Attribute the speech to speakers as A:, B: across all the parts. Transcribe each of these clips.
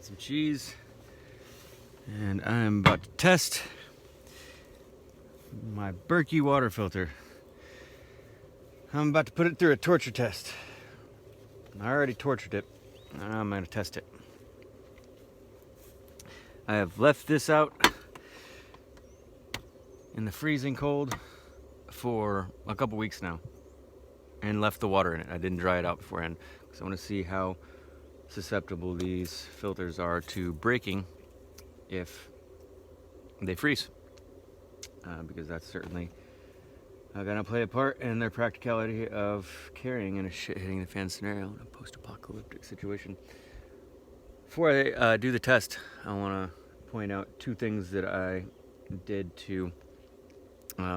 A: some cheese, and I'm about to test my Berkey water filter. I'm about to put it through a torture test. I already tortured it. Now I'm going to test it. I have left this out in the freezing cold for a couple weeks now and left the water in it. I didn't dry it out beforehand because I want to see how susceptible these filters are to breaking if they freeze, because that's certainly gonna play a part in their practicality of carrying in a shit hitting the fan scenario in a post-apocalyptic situation. Before I do the test, I want to point out two things that I did to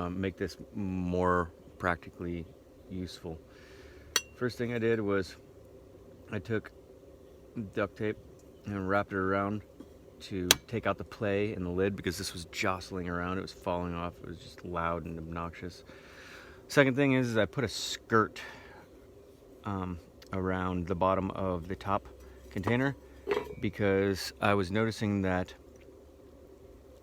A: make this more practically useful. First thing I did was I took duct tape and wrapped it around to take out the play in the lid because this was jostling around. It was falling off. It was just loud and obnoxious. Second thing is I put a skirt around the bottom of the top container because I was noticing that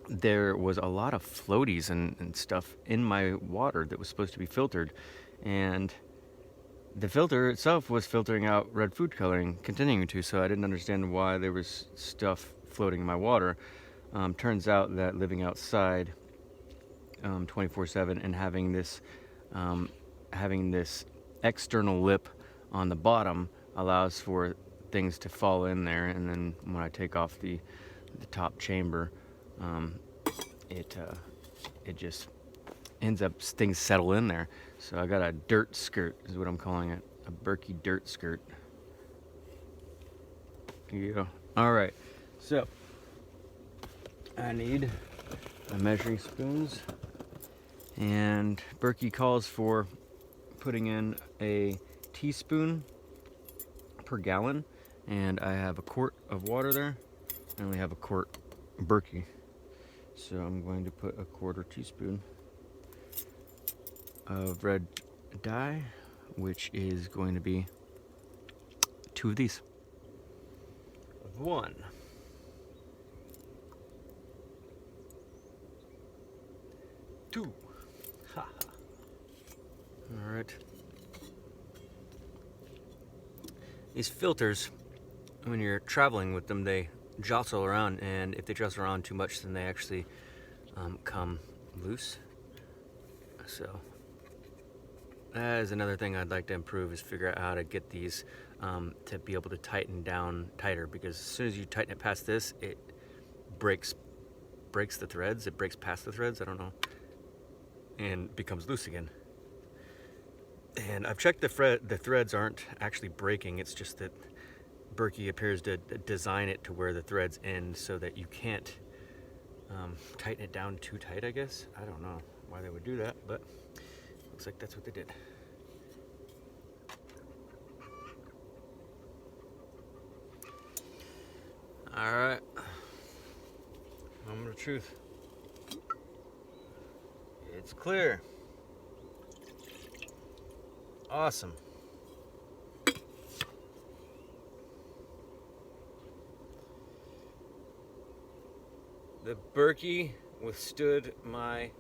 A: there was a lot of floaties and stuff in my water that was supposed to be filtered, and the filter itself was filtering out red food coloring, continuing to, so I didn't understand why there was stuff floating in my water. Turns out that living outside 24/7 and having this external lip on the bottom allows for things to fall in there, and then when I take off the top chamber, it just ends up, things settle in there. So I got a dirt skirt is what I'm calling it, a Berkey dirt skirt. Yeah. All right, so I need my measuring spoons, and Berkey calls for putting in a teaspoon per gallon, and I have a quart of water there, and we have a quart Berkey. So I'm going to put a quarter teaspoon of red dye, which is going to be 2 of these. 1. 2. Ha. All right. These filters, when you're traveling with them, they jostle around, and if they jostle around too much, then they actually come loose. So that is another thing I'd like to improve, is figure out how to get these to be able to tighten down tighter, because as soon as you tighten it past this, it breaks the threads. It breaks past the threads, I don't know, and becomes loose again. And I've checked the threads aren't actually breaking. It's just that Berkey appears to design it to where the threads end so that you can't tighten it down too tight, I guess. I don't know why they would do that, but looks like that's what they did. All right, moment of truth. It's clear. Awesome. The Berkey withstood my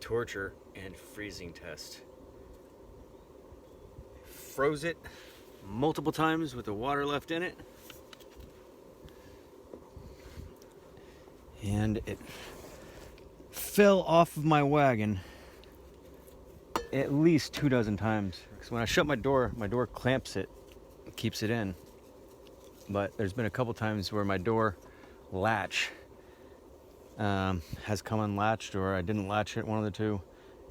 A: torture and freezing test. Froze it multiple times with the water left in it, and it fell off of my wagon at least 2 dozen times. Because when I shut my door clamps it, keeps it in. But there's been a couple times where my door latch has come unlatched, or I didn't latch it, one of the two,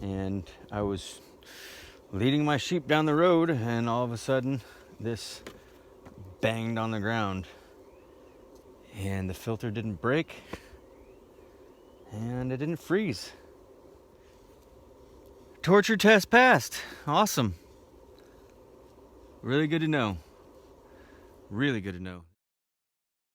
A: and I was leading my sheep down the road, and all of a sudden this banged on the ground, and the filter didn't break, and it didn't freeze. Torture test passed. Awesome. Really good to know. Really good to know.